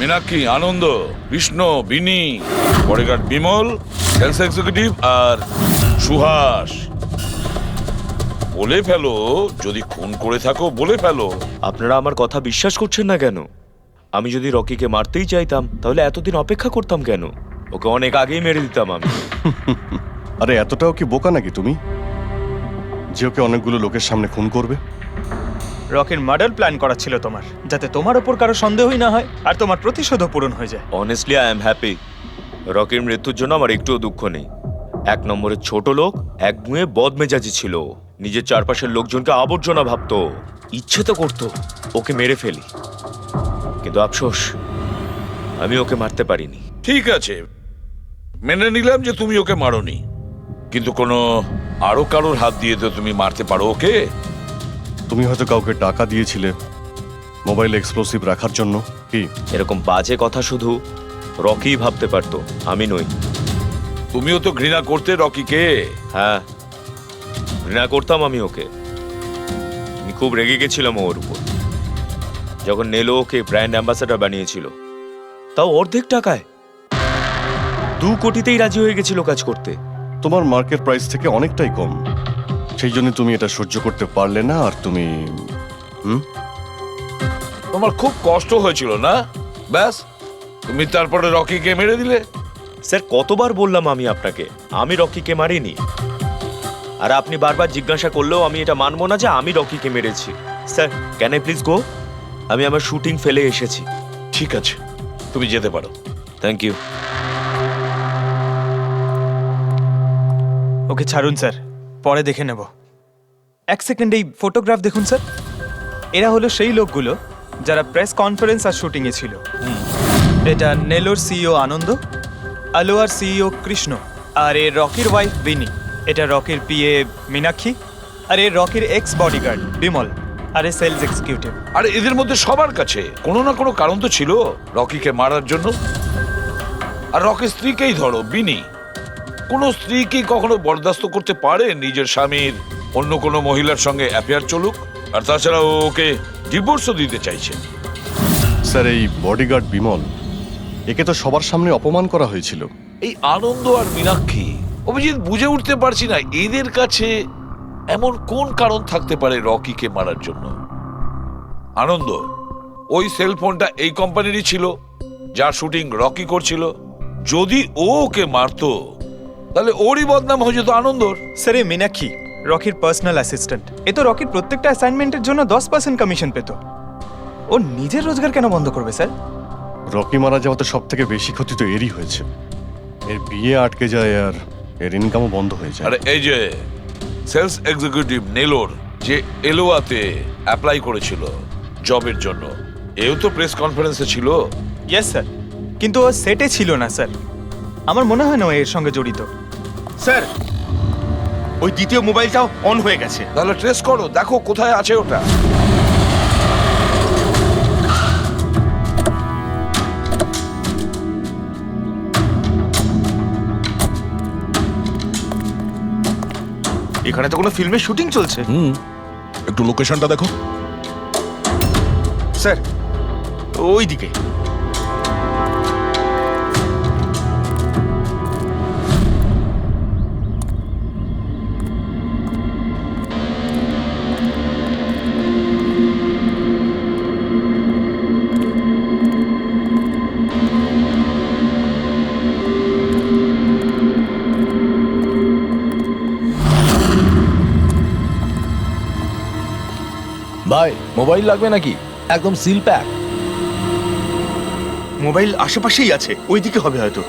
মীনাক্ষী, আনন্দ, কৃষ্ণ, বিনি, বডিগার্ড বিমল, সেলস এক্সিকিউটিভ আর সুহাস। বলে ফেলো, যদি খুন করে থাকো বলে ফেলো। আপনারা আমার কথা বিশ্বাস করছেন না কেন? আমি যদি রকিকে মারতেই চাইতাম তাহলে এতদিন অপেক্ষা করতাম কেন? ওকে অনেক আগেই মেরে দিতাম আমি। আরে এতটাও কি বোকা নাকি তুমি যে ওকে অনেকগুলো লোকের সামনে খুন করবে? রকির মার্ডার প্ল্যান করা ছিল তোমার, যাতে তোমার ওপর কারো সন্দেহই না হয় আর তোমার প্রতিশোধও পূরণ হয়ে যায়। Honestly I am happy. রকির মৃত্যুর জন্য আমার একটুও দুঃখ নেই। এক নম্বরের ছোট লোক, একগুঁয়ে বদমেজাজি ছিল, নিজের চারপাশের লোকজনকে আবর্জনা ভাবতো, ইচ্ছে তো করতো ওকে মেরে ফেলি, কিন্তু আফসোস আমি ওকে মারতে পারিনি। ঠিক আছে, মেনে নিলাম যে তুমি ওকে মারোনি, কিন্তু কোনো আরো কারোর হাত দিয়ে তো তুমি মারতে পারো ওকে। তুমি হয়তো কাউকে টাকা দিয়েছিলে মোবাইল এক্সপ্লোসিভ রাখার জন্য। কি এরকম বাজে কথা শুধু রকি ভাবতে পারতো, আমি নই। তুমিও তো ঘৃণা করতে রকিকে। হ্যাঁ, ঘৃণা করতাম আমি ওকে। আমি খুব রেগে গেছিলাম ওর উপর যখন নেলো ওকে ব্র্যান্ড অ্যাম্বাসেডর বানিয়েছিল, তাও অর্ধেক টাকায়। 2 কোটিতেই রাজি হয়ে গেছিল কাজ করতে। তোমার মার্কেট প্রাইস থেকে অনেকটাই কম, সেই জন্য তুমি এটা সহ্য করতে পারলে না। আর তুমি তোমার খুব কষ্ট হয়েছিল না? ব্যাস, তুমি তারপরে রকিকে মেরে দিলে। স্যার, কতবার বললাম আমি আপনাকে আমি রকিকে মারিনি, আর আপনি বারবার জিজ্ঞাসা করলেও আমি এটা মানবো না যে আমি রকিকে মেরেছি। Sir, can I please go? আমি আমার শুটিং ফেলে এসেছি। ঠিক আছে, তুমি যেতে পারো। Thank you. ওকে ছাড়ুন স্যার, পরে দেখে নেব। 1 সেকেন্ড এই ফটোগ্রাফ দেখুন স্যার। এরা হলো সেই লোকগুলো যারা প্রেস কনফারেন্স আর শুটিংয়ে ছিল। এটা নেলোর সিইও আনন্দ, আলোয়ার সিইও কৃষ্ণ, আর এ রকির ওয়াইফ বিনি। এটা রকির পিএ মীনাক্ষী, আর এ রকির এক্স বডিগার্ড বিমল, আর এ সেলস এক্সিকিউটিভ। আর এদের মধ্যে সবার কাছে কোনো না কোনো কারণ তো ছিল রকিকে মারার জন্য। আর রকির স্ত্রীকেই ধরো, বিনি। কোনো স্ত্রী কি কখনো বরদাস্ত করতে পারে নিজের স্বামীর অন্য কোনো মহিলার সঙ্গে অ্যাফেয়ার চলুক? আর তাছাড়া ওকে ডিভোর্সও দিতে চাইছে। স্যার, এই বডিগার্ড বিমল, একে তো সবার সামনে অপমান করা হয়েছিল। এই আনন্দ আর মীনাক্ষী, অভিজিৎ বুঝে উঠতে পারছি না এদের কাছে এমন কোন কারণ থাকতে পারে রকিকে মারার জন্য। আনন্দ, ওই সেলফোনটা এই কোম্পানিরই ছিল যার শুটিং রকি করছিল। যদি ও ওকে মারতো তাহলে ওরই বদনাম হয়ে যেত আনন্দর। স্যার, এই মীনাক্ষী রকির পার্সোনাল অ্যাসিস্ট্যান্ট। এ তো রকির প্রত্যেকটা অ্যাসাইনমেন্টের জন্য 10% কমিশন পেত। ও নিজের রোজগার কেন বন্ধ করবে স্যার? রকি মারা যাওয়াতে সব থেকে বেশি ক্ষতি তো এরই হয়েছে। এর বিয়ে আটকে যায় আর এর ইনকামও বন্ধ হয়ে যায়। আরে এই যে সেলস এক্সিকিউটিভ নেলোর যে এলোয়াতে অ্যাপ্লাই করেছিল জবের জন্য, এও তো প্রেস কনফারেন্সে ছিল। ইয়েস স্যার, কিন্তু ও সেটে ছিল না স্যার। আমার মনে হয় না ও এর সঙ্গে জড়িত। স্যার, ওই দ্বিতীয় মোবাইলটাও অন হয়ে গেছে। তাহলে ট্রেস করো, দেখো কোথায় আছে ওটা। এখানে তো কোনো ফিল্মের শুটিং চলছে। একটু লোকেশনটা দেখো। স্যার, ওই দিকে। ভাই, মোবাইল লাগবে নাকি? একদম সিল প্যাক। মোবাইল আশেপাশেই আছে, ওইদিকে হবে হয়তো।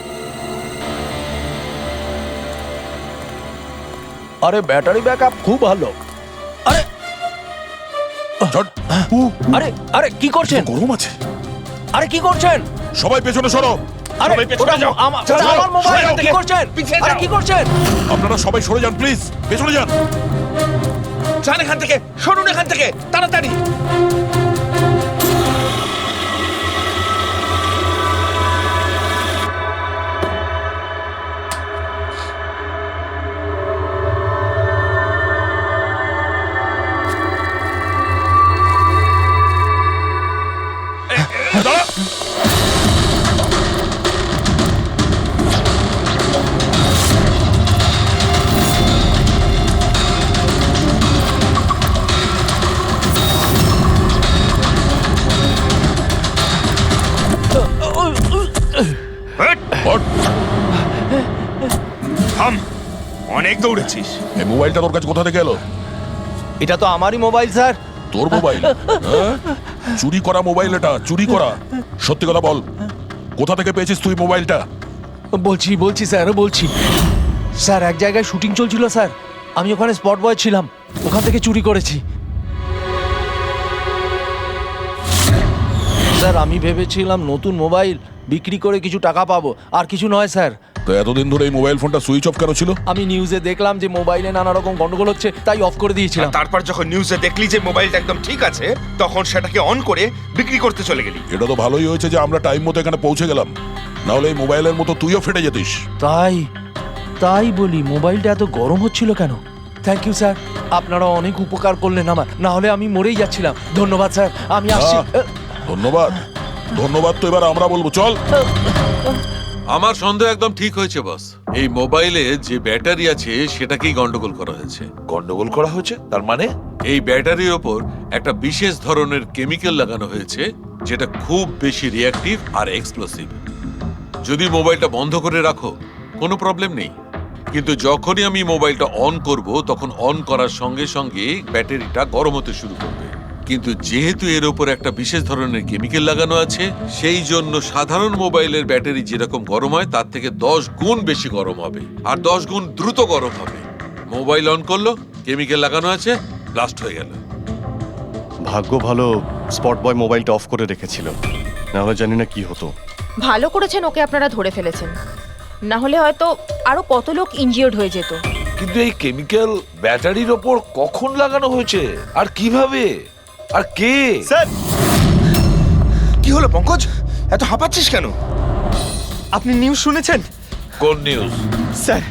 আরে ব্যাটারি ব্যাকআপ খুব ভালো। আরে আরে আরে কি করছেন? গরম আছে। আরে কি করছেন? সবাই পেছনে সরো। আরে ওটা আমার মোবাইল। কি করছেন? আরে কি করছেন? আপনারা সবাই সরে যান প্লিজ, পেছনে যান। যান এখান থেকে, সরুন এখান থেকে তাড়াতাড়ি। থাম, অনেক দৌড়েছিস। এই মোবাইলটা তোর কাছে কোথা থেকে এলো? এটা তো আমারই মোবাইল স্যার। তোর মোবাইল? হ্যাঁ? চুরি করা মোবাইল এটা, চুরি করা। সত্যি কথা বল, কোথা থেকে পেয়েছিস তুই মোবাইলটা? বলছি স্যার, বলছি স্যার, এক জায়গায় শুটিং চলছিল স্যার, আমি ওখানে স্পট বয় ছিলাম, ওখান থেকে চুরি করেছি স্যার। আমি ভেবেছিলাম নতুন মোবাইল বিক্রি করে কিছু টাকা পাবো, আর কিছু নয় স্যার। তো এতদিন ধরে এই মোবাইল ফোনটা সুইচ অফ কেন ছিল? আমি নিউজে দেখলাম যে মোবাইলে নানা রকম গন্ডগোল হচ্ছে, তাই অফ করে দিয়েছিলাম। তারপর যখন নিউজে দেখলি যে মোবাইলটা একদম ঠিক আছে, তখন সেটাকে অন করে বিক্রি করতে চলে গেলি। এটা তো ভালোই হয়েছে যে আমরা টাইম মতো এখানে পৌঁছে গেলাম, না হলে এই মোবাইলের মতো তুইও ফেটে যেতিস। তাই বলি, মোবাইলটা এত গরম হচ্ছিল কেন? থ্যাংক ইউ স্যার, আপনারা অনেক উপকার করলেন আমার, না হলে আমি মরেই যাচ্ছিলাম। ধন্যবাদ স্যার, আমি আসছি। ধন্যবাদ ধন্যবাদ তো এবার আমরা বলবো, চল। আমার সন্দেহ একদম ঠিক হয়েছে বস। এই মোবাইলে যে ব্যাটারি আছে সেটাকেই গন্ডগোল করা হয়েছে। গন্ডগোল করা হয়েছে তার মানে? এই ব্যাটারির ওপর একটা বিশেষ ধরনের কেমিক্যাল লাগানো হয়েছে যেটা খুব বেশি রিঅ্যাক্টিভ আর এক্সপ্লোসিভ। যদি মোবাইলটা বন্ধ করে রাখো কোনো প্রবলেম নেই, কিন্তু যখনই আমি মোবাইলটা অন করব তখন অন করার সঙ্গে সঙ্গে ব্যাটারিটা গরম হতে শুরু করবে। কিন্তু যেহেতু এর উপর একটা বিশেষ ধরনের কেমিক্যাল লাগানো আছে, সেই জন্য সাধারণ মোবাইলের ব্যাটারি যেরকম গরম হয় তার থেকে 10 গুণ বেশি গরম হবে, আর 10 গুণ দ্রুত গরম হবে। মোবাইল অন করলো, কেমিক্যাল লাগানো আছে, ব্লাস্ট হয়ে গেল। ভাগ্য ভালো স্পট বয় মোবাইলটা অফ করে রেখেছিল, না হলে জানি না কি হতো। ভালো করেছেন ওকে আপনারা ধরে ফেলেছেন, না হলে হয়তো আরো কত লোক ইনজিওর্ড হয়ে যেত। কিন্তু এই কেমিক্যাল ব্যাটারির ওপর কখন লাগানো হয়েছে আর কিভাবে আর কে? স্যার, কি হলো পঙ্কজ, এত হাঁপাচ্ছিস কেন? আপনি নিউজ শুনেছেন? কোন নিউজ? স্যার,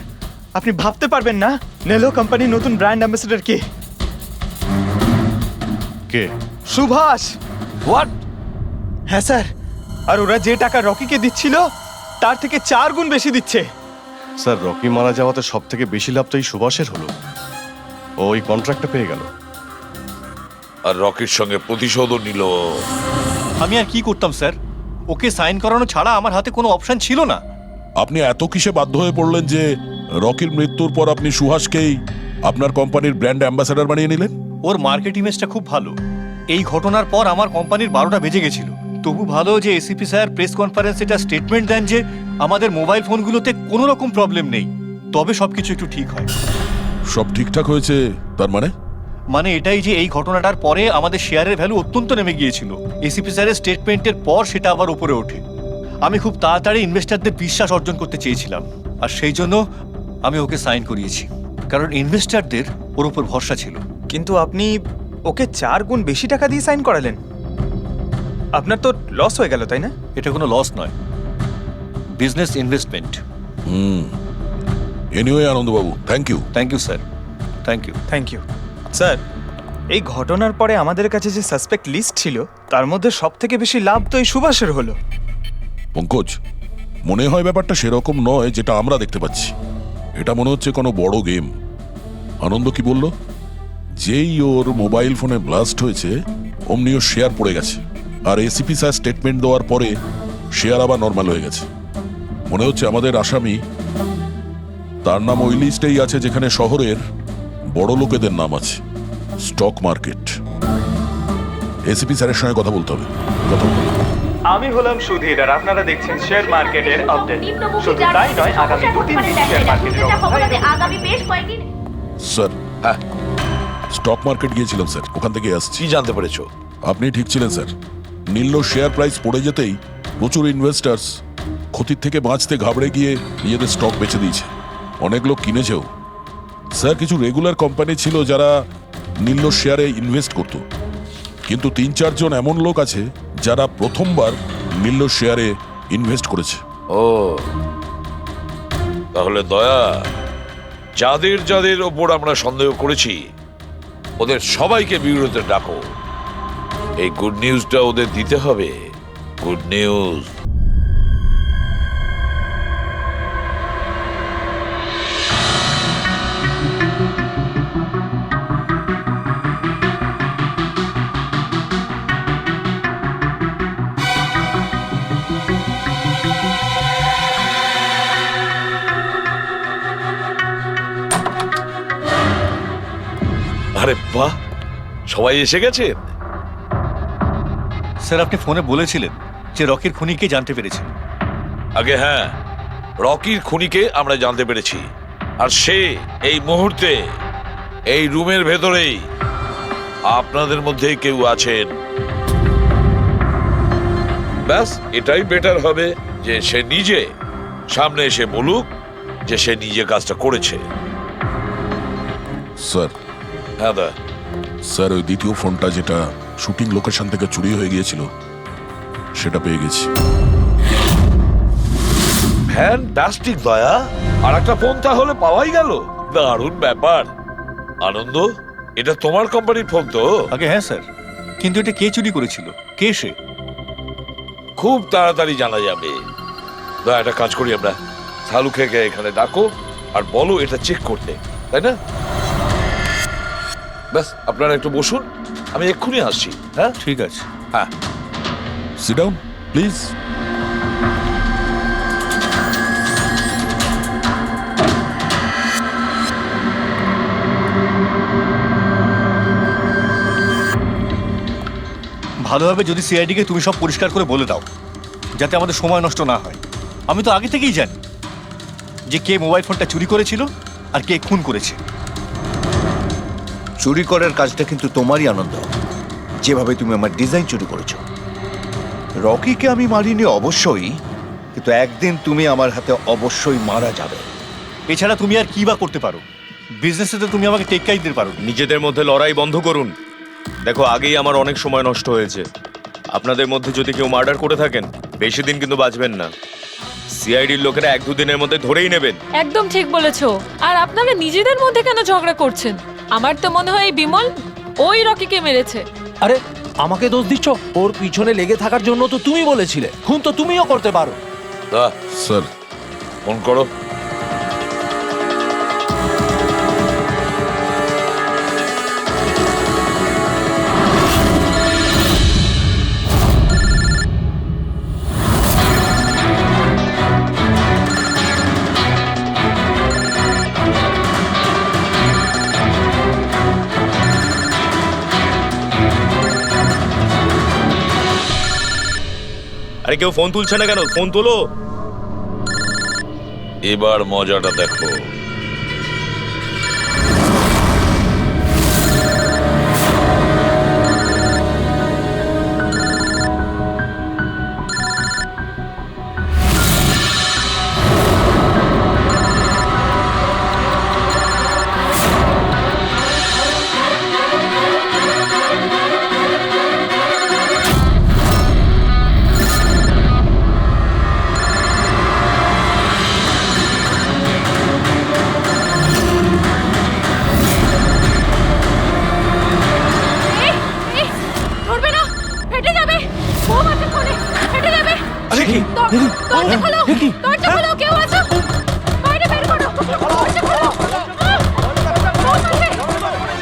আপনি ভাবতে পারবেন না নেলো কোম্পানির নতুন ব্র্যান্ড অ্যাম্বাসেডর কে? কে? সুভাষ। হোয়াট? হ্যাঁ স্যার, আর ওরা যে টাকা রকিকে দিচ্ছিল তার থেকে 4 গুণ বেশি দিচ্ছে। স্যার, রকি মারা যাওয়াতে সব থেকে বেশি লাভ তো এই সুভাষের হলো, ও ওই কন্ট্রাক্টটা পেয়ে গেল। আর রকির সঙ্গে প্রতিশোধও নিল। আমি আর কি করতাম স্যার, ওকে সাইন করানো ছাড়া আমার হাতে কোনো অপশন ছিল না। আপনি এত কিসে বাধ্য হয়ে পড়লেন যে রকির মৃত্যুর পর আপনি সুহাসকেই আপনার কোম্পানির ব্র্যান্ড অ্যাম্বাসেডর বানিয়ে নিলেন? ওর মার্কেট ইমেজটা খুব ভালো। এই ঘটনার পর আমার কোম্পানির 12টা বেজে গেছিল। তবু ভালো যে এসিপি স্যার প্রেস কনফারেন্সে এটা স্টেটমেন্ট দেন যে আমাদের মোবাইল ফোনগুলোতে কোনো রকম প্রবলেম নেই, তবে সবকিছু একটু ঠিক হয়। সব ঠিকঠাক হয়েছে তার মানে এটাই যে এই ঘটনাটার পরে আমাদের শেয়ারের ভ্যালু অত্যন্ত নেমে গিয়েছিল। এসিপি স্যারের স্টেটমেন্টের পর সেটা আবার উপরে ওঠে। আমি খুব তাড়াতাড়ি ইনভেস্টারদের বিশ্বাস অর্জন করতে চেয়েছিলাম, আর সেই জন্য আমি ওকে সাইন করিয়েছি, কারণ ইনভেস্টারদের ওর উপর ভরসা ছিল। কিন্তু আপনি ওকে 4 গুণ বেশি টাকা দিয়ে সাইন করালেন, আপনার তো লস হয়ে গেল, তাই না? এটা কোনো লস নয়, বিজনেস ইনভেস্টমেন্ট। এনিওয়ে আনন্দবাবু, thank you. Thank you sir, thank you. Thank you sir. এই ঘটনার পরে আমাদের কাছে যে সাসপেক্ট লিস্ট ছিল তার মধ্যে সব থেকে বেশি লাভ তো এই সুভাষের হলো। পঙ্কজ, মনে হয় ব্যাপারটা সেরকম নয় যেটা আমরা দেখতে পাচ্ছি। এটা মনে হচ্ছে কোনো বড় গেম। আনন্দ কি বলল? যেই ওর মোবাইল ফোনে ব্লাস্ট হয়েছে অমনি ওর শেয়ার পড়ে গেছে, আর এসিপি স্যার স্টেটমেন্ট দেওয়ার পরে শেয়ার আবার নর্মাল হয়ে গেছে। মনে হচ্ছে আমাদের আসামি, তার নাম ওই লিস্টেই আছে যেখানে শহরের বড় লোকেদের নাম আছে, স্টক মার্কেট। এসিপি স্যারের সঙ্গে কথা বলতে হবে। কথা বলতে হবে। আমি হলাম সুধীর, আর আপনারা দেখছেন শেয়ার মার্কেটের আপডেট। শুধু তাই নয়, আগামী 2-3 দিন শেয়ার মার্কেটের আগামী বেশ কয়েকদিন। স্যার, হ্যাঁ, স্টক মার্কেট গিয়েছিলাম স্যার, ওখান থেকে আসছি। কি জানতে পেরেছো? আপনি ঠিক ছিলেন স্যার। নীল শেয়ার প্রাইস পড়ে যেতেই প্রচুর ইনভেস্টার্স ক্ষতির থেকে বাঁচতে ঘাবড়ে গিয়ে নিজেদের স্টক বেচে দিয়েছে। অনেক লোক কিনেছেও। স্যার, কিছু রেগুলার কোম্পানি ছিল যারা নীল্য শেয়ারে ইনভেস্ট করত, কিন্তু 3-4 জন এমন লোক আছে যারা প্রথমবার নীল্য শেয়ারে ইনভেস্ট করেছে। ও তাহলে দয়া, যাদের যাদের ওপর আমরা সন্দেহ করেছি ওদের সবাইকে বিরোধে ডাকো। এই গুড নিউজটা ওদের দিতে হবে। Good news. আরে বাহ, সবাই এসে গেছেন। স্যার আপনি ফোনে বলেছিলেন যে রকির খুনিকে জানতে পেরেছেন। আগে হ্যাঁ, রকির খুনিকে আমরা জানতে পেরেছি, আর সে এই মুহূর্তে এই রুমের ভেতরেই আপনাদের মধ্যে কেউ আছেন। ব্যাস এটাই বেটার হবে যে সে নিজে সামনে এসে বলুক যে সে নিজে কাজটা করেছে। স্যার, হ্যাঁ দা। স্যার ওই দ্বিতীয় ফোনটা যেটা শুটিং লোকেশন থেকে চুরি হয়ে গিয়েছিল সেটা পেয়ে গেছি। ফ্যান্টাস্টিক দয়া, আর একটা ফোন তাহলে পাওয়াই গেল। দারুণ ব্যাপার। আনন্দ, এটা তোমার কোম্পানির ফোন তো? আগে হ্যাঁ স্যার, কিন্তু এটা কে চুরি করেছিল, কে সে? খুব তাড়াতাড়ি জানা যাবে। দয়া, একটা কাজ করি আমরা, শালুকে এখানে ডাকো আর বলো এটা চেক করতে, তাই না? ব্যাস আপনারা একটু বসুন, আমি এক্ষুনি আসছি। হ্যাঁ ঠিক আছে। হ্যাঁ, সিট ডাউন প্লিজ। ভালোভাবে যদি সিআইডিকে তুমি সব পরিষ্কার করে বলে দাও, যাতে আমাদের সময় নষ্ট না হয়। আমি তো আগে থেকেই জানি যে কে মোবাইল ফোনটা চুরি করেছিল আর কে খুন করেছে। চুরি করার কাজটা কিন্তু তোমারই, আনন্দ। যেভাবে তুমি আমার ডিজাইন চুরি করেছো। রকিকে আমি মারিনি অবশ্যই, কিন্তু একদিন তুমি আমার হাতে অবশ্যই মারা যাবে। এছাড়া তুমি আর কি বা করতে পারো? বিজনেসে তো তুমি আমাকে টেক্কাই দিতে পারো। নিজেদের মধ্যে লড়াই বন্ধ করুন। দেখো, আগেই আমার অনেক সময় নষ্ট হয়েছে। আপনাদের মধ্যে যদি কেউ মার্ডার করে থাকেন, বেশি দিন কিন্তু বাঁচবেন না। সিআইডির লোকেরা 1-2 দিনের মধ্যে ধরেই নেবেন। একদম ঠিক বলেছো। আর আপনারা নিজেদের মধ্যে কেন ঝগড়া করছেন? আমার তো মনে হয় এই বিমল ওই রকিকে মেরেছে। আরে আমাকে দোষ দিচ্ছ? ওর পিছনে লেগে থাকার জন্য তো তুমি বলেছিলে। খুন তো তুমিও করতে পারো। দা, স্যার ফোন করো। আরে কেউ ফোন তুলছে না কেন? ফোন তোলো। এবার মজাটা দেখো। দরজা খোলো, দরজা খোলো, কেউ আছো? বাইরে বের করো, দরজা খোলো।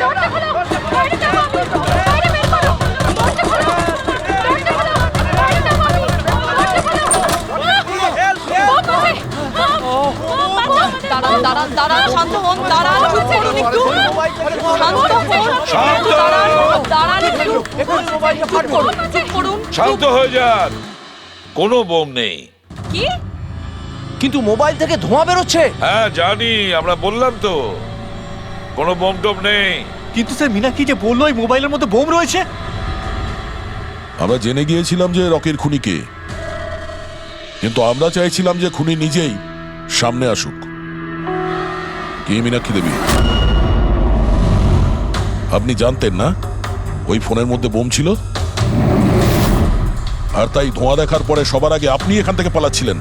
দরজা খোলো, বাইরে যাবো আমি। বাইরে বের করো, দরজা খোলো, দরজা খোলো, বাইরে যাবো আমি। দরজা খোলো। দাঁড়ান দাঁড়ান দাঁড়ান, শান্ত হন, দাঁড়ান, চুপ করুন একটু। শান্ত হন, দাঁড়ান একটু, চুপ করুন, চুপ করুন। শান্ত হয়ে যান, কোনো বোম নেই। কি? কিন্তু মোবাইল থেকে ধোঁয়া বেরোচ্ছে। হ্যাঁ জানি, আমরা বললাম তো কোনো বোম টোম নেই। কিন্তু স্যার মীনাক্ষী যে বললো এই মোবাইলের মধ্যে বোম রয়েছে। আমরা জেনে গিয়েছিলাম যে রকির খুনি কে, কিন্তু আমরা চাইছিলাম যে খুনি নিজেই সামনে আসুক। কি মীনাক্ষী দেবী? আপনি জানতেন না ওই ফোনের মধ্যে বোম ছিল? আর তাই ধোঁয়া দেখার পরে সবার আগে আপনি এখান থেকে পালাচ্ছিলেন।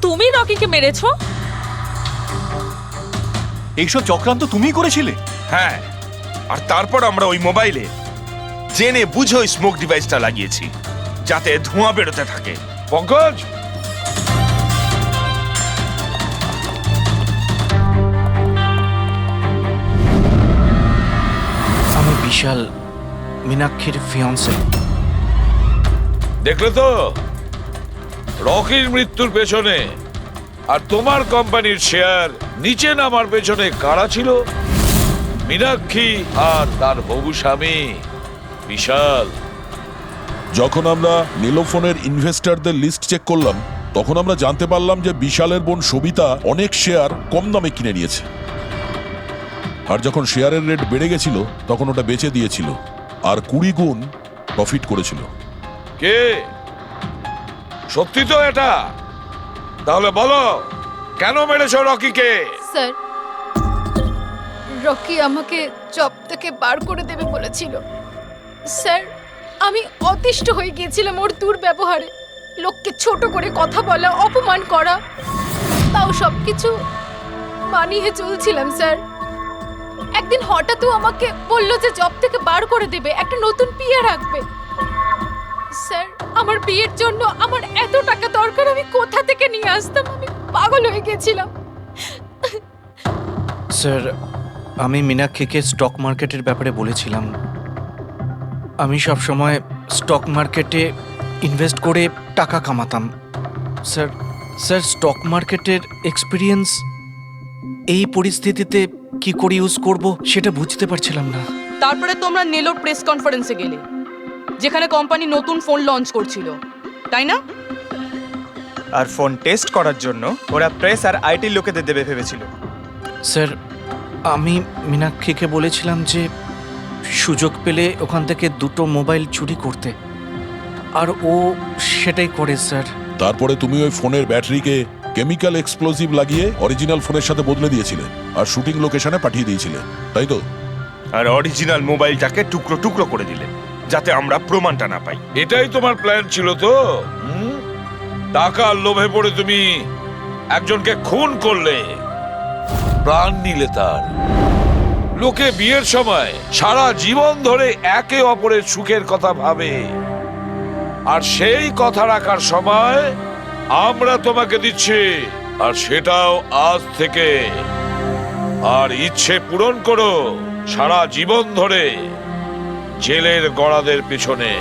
তুমি রকিকে মেরেছো? এইসব চক্রান্ত তুমিই করেছিলে? হ্যাঁ, আর তারপর আমরা ওই মোবাইলে জেনে বুঝে ওই স্মোক ডিভাইসটা লাগিয়েছি যাতে ধোঁয়া বেরোতে থাকে। পঙ্কজ, আমি বিশাল, মীনাক্ষীর ফিয়ান্সে। দেখলে তো রকির মৃত্যুর পেছনে আর তোমার কোম্পানির শেয়ার নিচে নামার পেছনে কারা ছিল? মীনাক্ষী আর তার হবু স্বামী বিশাল। যখন আমরা নীলোফোনের ইনভেস্টরদের লিস্ট চেক করলাম তখন আমরা জানতে পারলাম যে বিশালের বোন সবিতা অনেক শেয়ার কম দামে কিনে নিয়েছে। আর যখন শেয়ারের রেট বেড়ে গেছিল তখন ওটা বেচে দিয়েছিল আর 20 গুণ প্রফিট করেছিল। কে? সত্যি তো এটা? তাহলে বলো কেন মেরেছো রকিকে? স্যার, রকি আমাকে জব থেকে বার করে দেবে বলেছিল। স্যার, আমি অতিষ্ঠ হয়ে গিয়েছিলাম ওর দুর্ব্যবহারে। লোককে ছোট করে কথা বলা, অপমান করা, তাও সবকিছু মানিয়ে চলছিলাম স্যার। একদিন হঠাৎও আমাকে বলল যে জব থেকে বার করে দেবে, একটা নতুন বিয়ে রাখবে। স্যার, আমার বিয়ের জন্য আমার এত টাকা দরকার, আমি কোথা থেকে নিয়ে আসতাম? আমি পাগল হয়ে গেছিলাম। স্যার, আমি মীনাক্ষীকে স্টক মার্কেটের ব্যাপারে বলেছিলাম। আমি সব সময় স্টক মার্কেটে ইনভেস্ট করে টাকা কামাতাম। স্যার, স্টক মার্কেটের এক্সপিরিয়েন্স এই পরিস্থিতিতে কি করে ইউজ করব সেটা বুঝতে পারছিলাম না। তারপরে তোমরা নেলোর প্রেস কনফারেন্সে গেলে, যেখানে কোম্পানি নতুন ফোন লঞ্চ করছিল, তাই না? আর ফোন টেস্ট করার জন্য ওরা প্রেস আর আইটি লোকেদের দেবে ভেবেছিল। স্যার, আমি মীনাক্ষীকে বলেছিলাম যে সুযোগ পেলে ওখান থেকে 2টো মোবাইল চুরি করতে, আর ও সেটাই করে স্যার। তারপরে তুমি ওই ফোনের ব্যাটারিকে কেমিক্যাল এক্সপ্লোসিভ লাগিয়ে অরিজিনাল ফোনের সাথে বদলে দিয়েছিলে আর শুটিং লোকেশনে পাঠিয়ে দিয়েছিলে, তাই তো? আর অরিজিনাল মোবাইলটাকে টুকরো টুকরো করে দিলে যাতে আমরা প্রমাণটা না পাই। এটাই তোমার প্ল্যান ছিল তো? টাকার লোভে পড়ে তুমি একজনকে খুন করলে, প্রাণ নিলে তার। লোকে বিয়ের সময় সারা জীবন ধরে একে অপরের সুখের কথা ভাবে, আর সেই কথা রাখার সময় আমরা তোমাকে দিচ্ছি, আর সেটাও আজ থেকে। আর ইচ্ছে পূরণ করো সারা জীবন ধরে জেলের গড়াদের পিছনে।